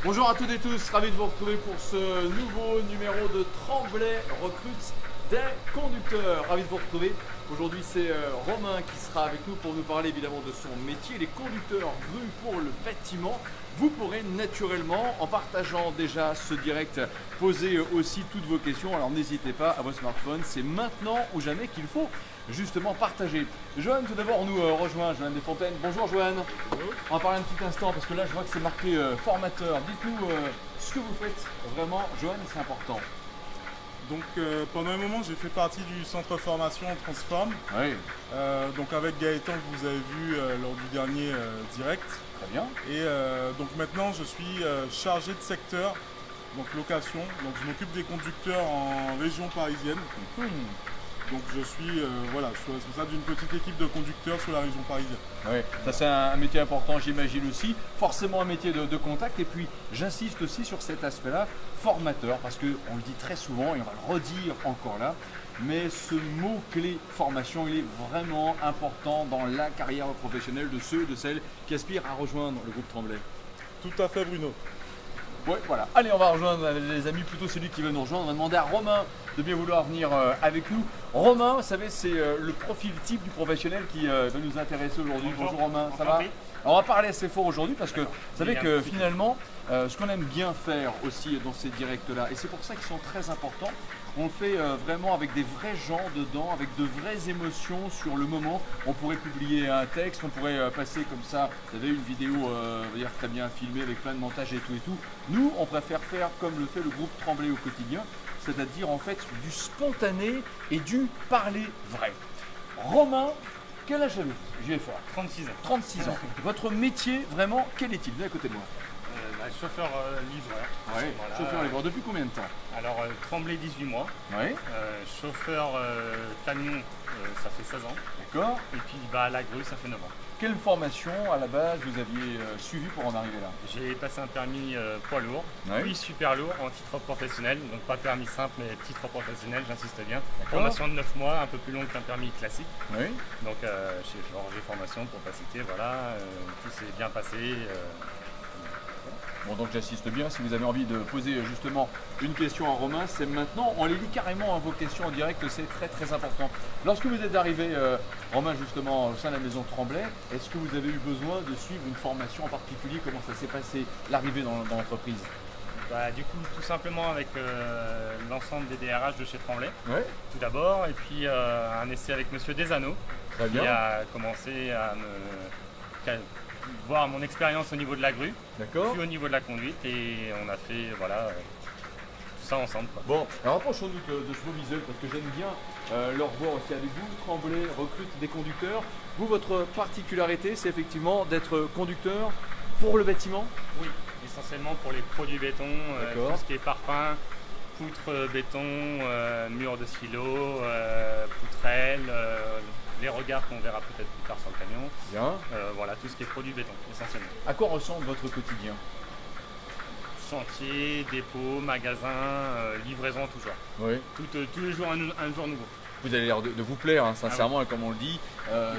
Bonjour à toutes et tous, ravi de vous retrouver pour ce nouveau numéro de Tremblay recrute des conducteurs. Ravi de vous retrouver. Aujourd'hui c'est Romain qui sera avec nous pour nous parler évidemment de son métier, les conducteurs grue pour le bâtiment. Vous pourrez naturellement, en partageant déjà ce direct, poser aussi toutes vos questions. Alors n'hésitez pas à vos smartphones, c'est maintenant ou jamais qu'il faut justement partager. Joanne tout d'abord nous rejoint, Joanne Desfontaines. Bonjour Joanne. Bonjour. On va parler un petit instant parce que là je vois que c'est marqué formateur. Dites-nous ce que vous faites vraiment, Joanne, c'est important. Donc pendant un moment j'ai fait partie du centre formation Transform. Oui, Donc avec Gaëtan que vous avez vu lors du dernier direct. très bien. Et donc maintenant je suis chargé de secteur, donc location. Donc je m'occupe des conducteurs en région parisienne. Donc je suis responsable d'une petite équipe de conducteurs sur la région parisienne. Oui, ça c'est un métier important, j'imagine aussi. Forcément un métier de contact. Et puis j'insiste aussi sur cet aspect-là, formateur, parce qu'on le dit très souvent et on va le redire encore là. Mais ce mot-clé formation, il est vraiment important dans la carrière professionnelle de ceux, de celles qui aspirent à rejoindre le groupe Tremblay. Tout à fait, Bruno. Ouais, voilà. Allez, on va rejoindre les amis, plutôt celui qui veut nous rejoindre. On va demander à Romain de bien vouloir venir avec nous. Romain, vous savez, c'est le profil type du professionnel qui va nous intéresser aujourd'hui. Bonjour Romain, ça va? Alors, on va parler assez fort aujourd'hui parce que vous savez que finalement, ce qu'on aime bien faire aussi dans ces directs-là, et c'est pour ça qu'ils sont très importants, on le fait vraiment avec des vrais gens dedans, avec de vraies émotions sur le moment. On pourrait publier un texte, on pourrait passer comme ça, vous savez, une vidéo très bien filmée avec plein de montage et tout et tout. Nous, on préfère faire comme le fait le groupe Tremblay au quotidien, c'est-à-dire en fait du spontané et du parler vrai. Romain, quel âge avez-vous? Je vais faire 36 ans. 36 ans. Votre métier, vraiment, quel est-il? Venez à côté de moi. Chauffeur livreur. Oui, Voilà. chauffeur livreur. Depuis combien de temps? Alors Tremblay 18 mois. Oui, Chauffeur camion, ça fait 16 ans. d'accord. Et puis à la grue, ça fait 9 ans. Quelle formation à la base vous aviez suivi pour en arriver là? J'ai passé un permis poids lourd, Ouais. puis super lourd en titre professionnel. Donc pas permis simple, mais titre professionnel, j'insiste bien. D'accord. Formation de 9 mois, un peu plus longue qu'un permis classique. Oui. Donc chez Forger Formation, pour pas citer, voilà. Tout s'est bien passé. Bon, donc j'assiste bien. Si vous avez envie de poser justement une question à Romain, c'est maintenant. On les lit carrément, vos questions en direct, c'est très très important. Lorsque vous êtes arrivé, Romain, justement au sein de la maison Tremblay, est-ce que vous avez eu besoin de suivre une formation en particulier? Comment ça s'est passé, l'arrivée dans l'entreprise? Du coup, tout simplement avec l'ensemble des DRH de chez Tremblay, Oui, tout d'abord, et puis un essai avec Monsieur Desanneau, très qui bien. a commencé à me voir mon expérience au niveau de la grue, D'accord. puis au niveau de la conduite, et on a fait tout ça ensemble, quoi. Bon, alors rapprochons-nous de ce beau visuel parce que j'aime bien le revoir aussi avec vous. Tremblay recrute des conducteurs. Vous, votre particularité, c'est effectivement d'être conducteur pour le bâtiment? Oui, essentiellement pour les produits béton, D'accord. tout ce qui est parpaing, poutres béton, murs de silo, poutrelles, les regards qu'on verra peut-être plus tard sur le camion. Bien. Voilà, tout ce qui est produit béton, essentiellement. À quoi ressemble votre quotidien? Chantier, dépôt, magasin, livraison, tout genre. Oui. Tous les jours, un jour nouveau. Vous avez l'air de vous plaire, hein, sincèrement, et comme on le dit,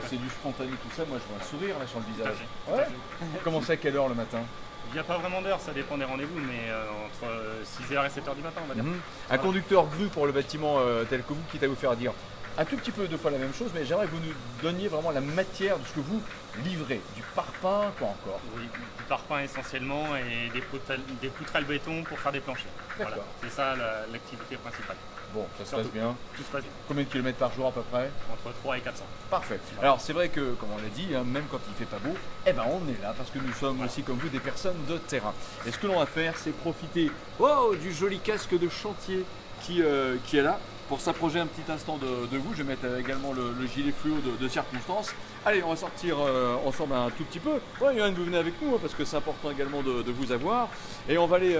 c'est du spontané tout ça. Moi, je vois un sourire là sur le Tout à visage. fait, tout à Ouais. fait. Commencez à quelle heure le matin? Il n'y a pas vraiment d'heure, ça dépend des rendez-vous, mais entre 6h et 7h du matin, on va dire. Mhm. Un conducteur grue pour le bâtiment tel que vous, quitte à vous faire dire un tout petit peu deux fois la même chose, mais j'aimerais que vous nous donniez vraiment la matière de ce que vous livrez. Du parpaing, quoi encore? Oui, du parpaing essentiellement et des poutrelles béton pour faire des planchers. Voilà, D'accord. c'est ça l'activité principale. Bon, ça se Surtout. passe bien. Tout se passe bien, Combien de kilomètres par jour à peu près? entre 3 et 400. Parfait. Alors c'est vrai que, comme on l'a dit, hein, même quand il fait pas beau, eh ben on est là parce que nous sommes aussi comme vous des personnes de terrain. Et ce que l'on va faire, c'est profiter du joli casque de chantier qui est là pour s'approcher un petit instant de vous. Je vais mettre également le gilet fluo de circonstance. Allez, on va sortir ensemble un tout petit peu. Ouais, Yoann, vous venez avec nous hein, parce que c'est important également de vous avoir. Et on va aller,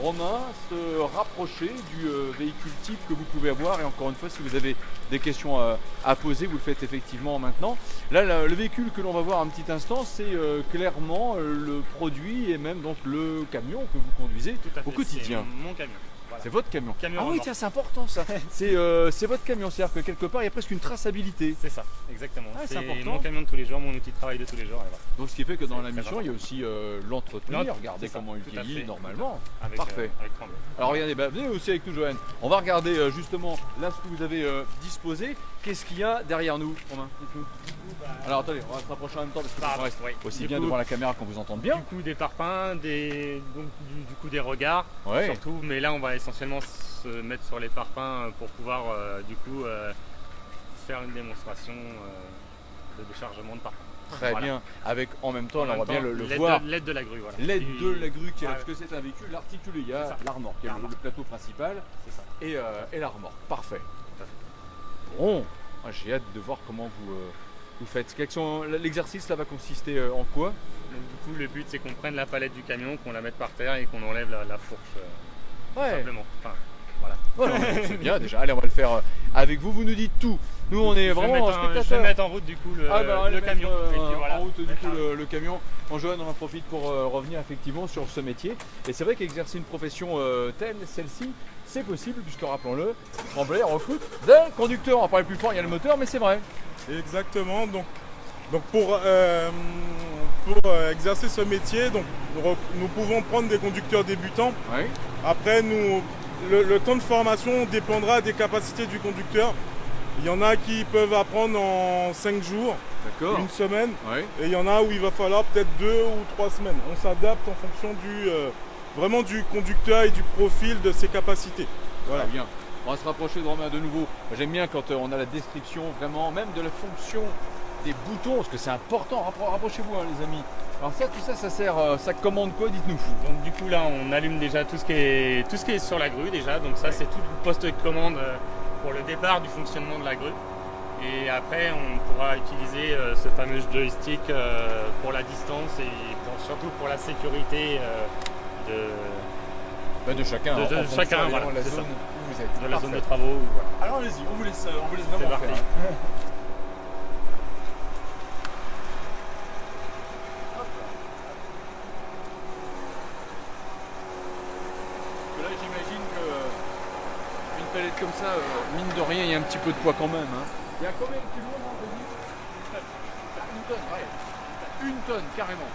Romain, se rapprocher du véhicule type que vous pouvez avoir. Et encore une fois, si vous avez des questions à poser, vous le faites effectivement maintenant. Là, le véhicule que l'on va voir un petit instant, c'est clairement le produit et même donc le camion que vous conduisez Tout à fait, au quotidien. c'est mon camion. Voilà. C'est votre camion. Camion Ah oui, remorque. tiens, c'est important ça. C'est votre camion, c'est-à-dire que quelque part, il y a presque une traçabilité. C'est ça, exactement. Ah, c'est c'est important. mon camion de tous les jours, mon outil de travail de tous les jours. Et voilà. Donc ce qui fait que dans C'est la très mission, il y a aussi l'entretenir, L'entre- regardez c'est ça, comment il tout à vieillit fait. normalement. Avec, Parfait. Avec Tremblay. Alors regardez, venez aussi avec nous Joanne. On va regarder justement là ce que vous avez disposé. Qu'est-ce qu'il y a derrière nous, Romain? Dites-nous. Alors attendez, on va se rapprocher en même temps parce que on reste Oui. aussi Du bien coup, devant la caméra qu'on vous entende bien. Du coup, des parpaings, donc, du coup des regards, Ouais. surtout. Mais là, on va essentiellement se mettre sur les parpaings pour pouvoir faire une démonstration de déchargement de parpaings. Très Voilà. bien. Avec en même temps, là, on va bien le l'aide voir. L'aide de la grue, voilà. L'aide Qui- de la grue qui est là, Ouais. parce que c'est un véhicule articulé. Il y C'est a ça. la remorque, il y a La le remorque. plateau principal C'est ça. et la remorque. Parfait. Tout à fait. Bon, j'ai hâte de voir comment vous faites. L'exercice là va consister en quoi? Donc, du coup, le but, c'est qu'on prenne la palette du camion, qu'on la mette par terre et qu'on enlève la fourche, tout simplement. Enfin, voilà. Voilà, c'est bien déjà. Allez, on va le faire avec vous. Vous nous dites tout. Nous, on est Je vais vraiment mettre spectateurs. je vais mettre en route, du coup, le Allez camion. mettre, Et puis, voilà. En route du Mettre coup la- le camion. En Joanne, on en profite pour revenir effectivement sur ce métier. Et c'est vrai qu'exercer une profession telle, celle-ci, c'est possible puisque rappelons-le, Tremblay recrute des conducteurs. On va parler plus fort, il y a le moteur, mais c'est vrai. Exactement. Donc pour exercer ce métier, donc, nous pouvons prendre des conducteurs débutants. Oui. Après, le temps de formation dépendra des capacités du conducteur. Il y en a qui peuvent apprendre en 5 jours, D'accord. une semaine, Oui. et il y en a où il va falloir peut-être 2 ou 3 semaines. On s'adapte en fonction vraiment du conducteur et du profil de ses capacités. Voilà. Très bien. On va se rapprocher de Romain de nouveau. Moi, j'aime bien quand on a la description vraiment, même de la fonction des boutons, parce que c'est important. Rapprochez-vous, hein, les amis. Alors ça, tout ça, ça sert, ça commande quoi? Dites-nous. Donc du coup là on allume déjà tout ce qui est sur la grue déjà, donc ça c'est tout le poste de commande pour le départ du fonctionnement de la grue. Et après on pourra utiliser ce fameux joystick pour la distance et surtout pour la sécurité De chacun. De en fonction, chacun, évidemment, voilà, de la c'est zone ça. où vous êtes. de la Parfait. zone de travaux. Voilà. Alors allez-y, on vous laisse vraiment parti. faire. Hein. Là, j'imagine que une palette comme ça, mine de rien, il y a un petit peu de poids quand même. Hein. Il y a combien de kilos, Anthony? Une tonne, ouais. Une tonne, carrément.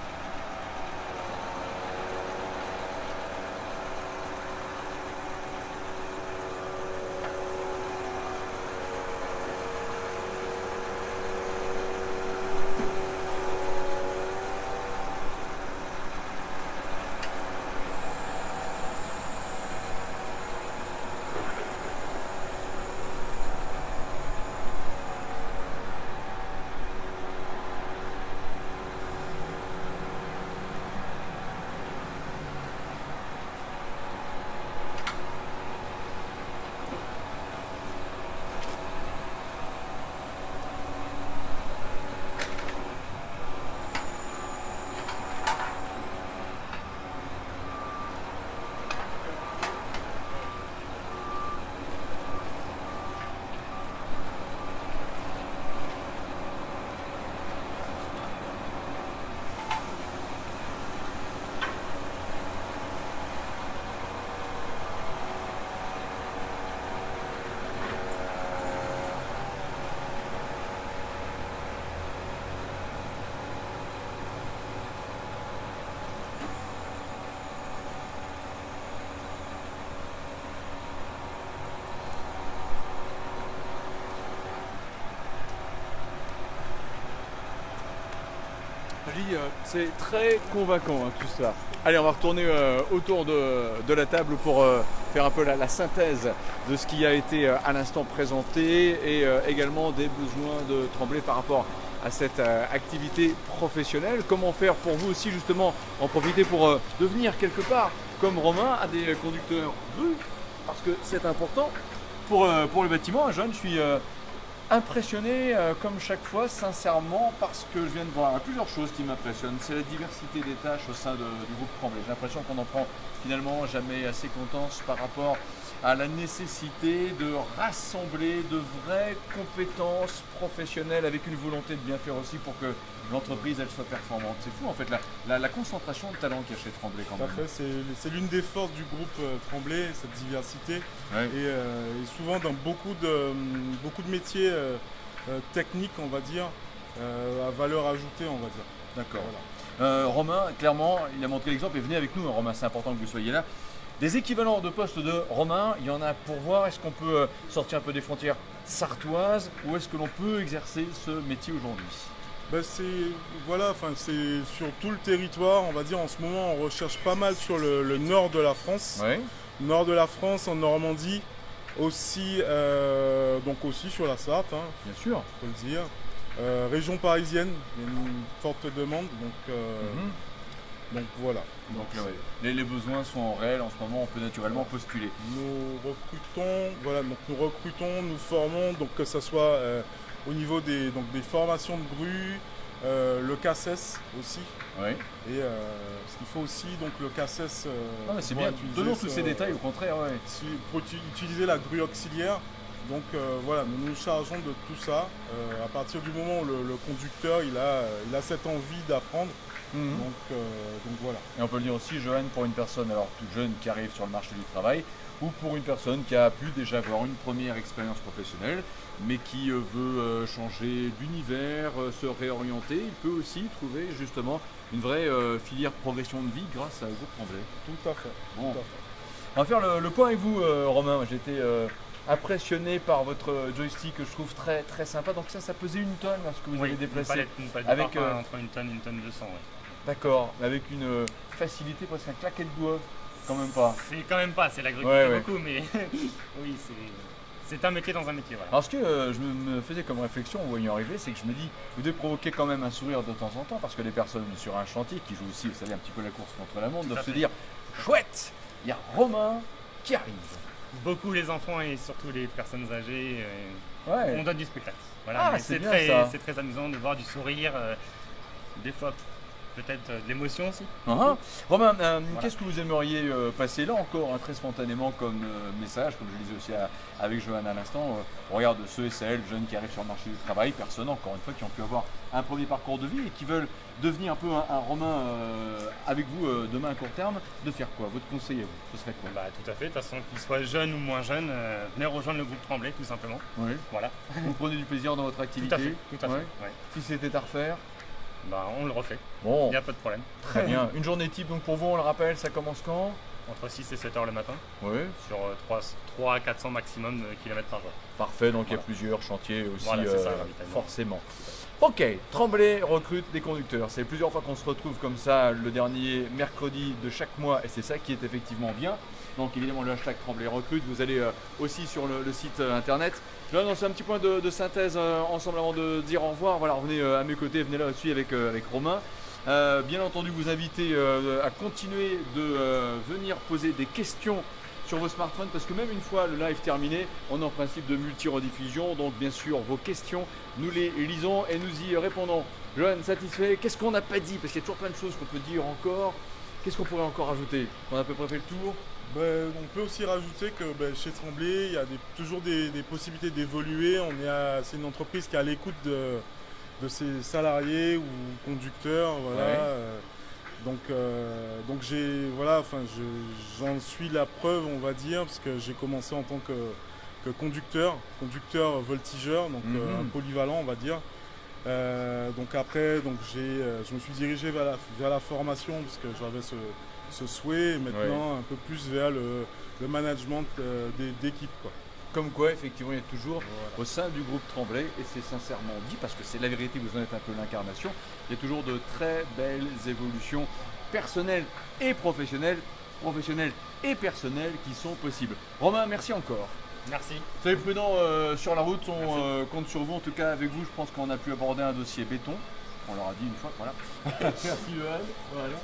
Ali, c'est très convaincant hein, tout ça. Allez, on va retourner autour de la table pour faire un peu la synthèse de ce qui a été à l'instant présenté et également des besoins de Tremblay par rapport à cette activité professionnelle. Comment faire pour vous aussi justement en profiter pour devenir quelque part comme Romain à des conducteurs grue, parce que c'est important pour le bâtiment. Jeanne, je suis Impressionné comme chaque fois, sincèrement, parce que je viens de voir plusieurs choses qui m'impressionnent. C'est la diversité des tâches au sein du groupe Tremblay. J'ai l'impression qu'on en prend finalement jamais assez compétence par rapport à la nécessité de rassembler de vraies compétences professionnelles avec une volonté de bien faire aussi pour que l'entreprise elle soit performante. C'est fou en fait la concentration de talent qu'il y a chez Tremblay quand Tout à même. fait, c'est l'une des forces du groupe Tremblay, cette diversité. Ouais. Et souvent dans beaucoup de métiers techniques, on va dire, à valeur ajoutée, on va dire. D'accord. Voilà. Romain, clairement, il a montré l'exemple et venez avec nous, hein, Romain, c'est important que vous soyez là. Des équivalents de postes de Romain, il y en a pour voir. Est-ce qu'on peut sortir un peu des frontières sartoises ou est-ce que l'on peut exercer ce métier aujourd'hui? C'est sur tout le territoire, on va dire. En ce moment, on recherche pas mal sur le nord de la France. Ouais. Nord de la France, en Normandie, aussi sur la Sarthe, hein, Bien sûr. faut le dire. Région parisienne, il y a une forte demande, donc voilà. Donc les besoins sont réels en ce moment, on peut naturellement postuler. Nous recrutons, nous formons, donc que ce soit au niveau des formations de grue, le CACES aussi. Oui. Et ce qu'il faut aussi, donc le CACES. Non mais c'est bien, donnons tous ces détails au contraire. Ouais. Pour utiliser la grue auxiliaire. Donc nous nous chargeons de tout ça. À partir du moment où le conducteur il a cette envie d'apprendre. Donc voilà. Et on peut le dire aussi, Johan, pour une personne alors toute jeune qui arrive sur le marché du travail ou pour une personne qui a pu déjà avoir une première expérience professionnelle mais qui veut changer d'univers, se réorienter, il peut aussi trouver justement une vraie filière progression de vie grâce au groupe Tremblay. Tout à fait. Bon. Tout à fait. On va faire le point avec vous, Romain. J'ai été impressionné par votre joystick que je trouve très très sympa. Donc ça pesait une tonne ce que vous avez déplacé. Une palette avec entre une tonne 200. Ouais. D'accord, avec une facilité presque un claquet de doigts, quand même pas. C'est quand même pas, c'est la grue qui Ouais, fait ouais. beaucoup, mais oui, c'est un métier dans un métier. Voilà. Alors ce que je me faisais comme réflexion en voyant arriver, c'est que je me dis, vous devez provoquer quand même un sourire de temps en temps, parce que les personnes sur un chantier qui jouent aussi, vous savez, un petit peu la course contre la montre, doivent se dire, chouette, il y a Romain qui arrive. Beaucoup les enfants et surtout les personnes âgées, Ouais. on donne du spectacle. Voilà, Ah, mais c'est bien, très, ça. c'est très amusant de voir du sourire, des fois peut-être de l'émotion aussi. Uh-huh. Romain, qu'est-ce que vous aimeriez passer là encore très spontanément comme message, comme je le disais aussi avec Johan à l'instant, regarde ceux et celles jeunes qui arrivent sur le marché du travail, personnes encore une fois qui ont pu avoir un premier parcours de vie et qui veulent devenir un peu un Romain avec vous demain à court terme, de faire quoi? Votre conseil à vous, ce serait quoi? Bah, tout à fait, de toute façon, qu'ils soient jeunes ou moins jeunes, venez rejoindre le groupe Tremblay tout simplement. Oui. Voilà. Vous prenez du plaisir dans votre activité? Tout à fait. Ouais. Ouais. Si c'était à refaire? Bah, on le refait, Bon, il n'y a pas de problème. très bien. Une journée type, donc pour vous, on le rappelle, ça commence quand? Entre 6 et 7 heures le matin, Oui. sur 3 à 400 maximum de kilomètres par jour. Parfait, donc il y a Voilà. plusieurs chantiers aussi, Voilà, c'est ça, ravitaillement. forcément. Ok, Tremblay recrute des conducteurs. C'est plusieurs fois qu'on se retrouve comme ça le dernier mercredi de chaque mois et c'est ça qui est effectivement bien. Donc évidemment le hashtag Tremblay recrute, vous allez aussi sur le site internet. Là, on fait un petit point de synthèse ensemble avant de dire au revoir. Voilà, venez à mes côtés, venez là aussi avec Romain. Bien entendu, vous invitez à continuer de venir poser des questions sur vos smartphones parce que même une fois le live terminé, on est en principe de multi-rediffusion. Donc bien sûr, vos questions, nous les lisons et nous y répondons. Johan, satisfait? Qu'est-ce qu'on n'a pas dit? Parce qu'il y a toujours plein de choses qu'on peut dire encore. Qu'est-ce qu'on pourrait encore ajouter? On a à peu près fait le tour. On peut aussi rajouter que chez Tremblay, il y a toujours des possibilités d'évoluer. C'est une entreprise qui est à l'écoute de ses salariés ou conducteurs. Voilà. Ouais. Donc j'en suis la preuve, on va dire, parce que j'ai commencé en tant que conducteur voltigeur, donc un polyvalent, on va dire. Donc après, je me suis dirigé vers la formation parce que j'avais ce souhait, et maintenant un peu plus vers le management d'équipe, quoi. Comme quoi, effectivement, il y a toujours au sein du groupe Tremblay, et c'est sincèrement dit, parce que c'est la vérité, vous en êtes un peu l'incarnation, il y a toujours de très belles évolutions personnelles et professionnelles et personnelles qui sont possibles. Romain, merci encore. Merci. Soyez prudents sur la route, on compte sur vous, en tout cas avec vous, je pense qu'on a pu aborder un dossier béton. On leur a dit une fois, voilà. Merci Johan. Voilà.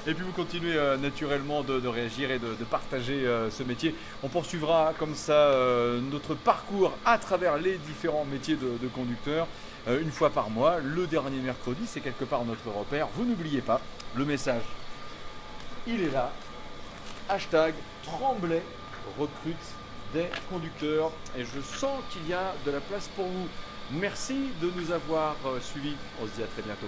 Et puis vous continuez naturellement de réagir et de partager ce métier. On poursuivra comme ça notre parcours à travers les différents métiers de conducteur. Une fois par mois, le dernier mercredi, c'est quelque part notre repère. Vous n'oubliez pas, le message, il est là. Hashtag Tremblay recrute des conducteurs. Et je sens qu'il y a de la place pour vous. Merci de nous avoir suivis. On se dit à très bientôt.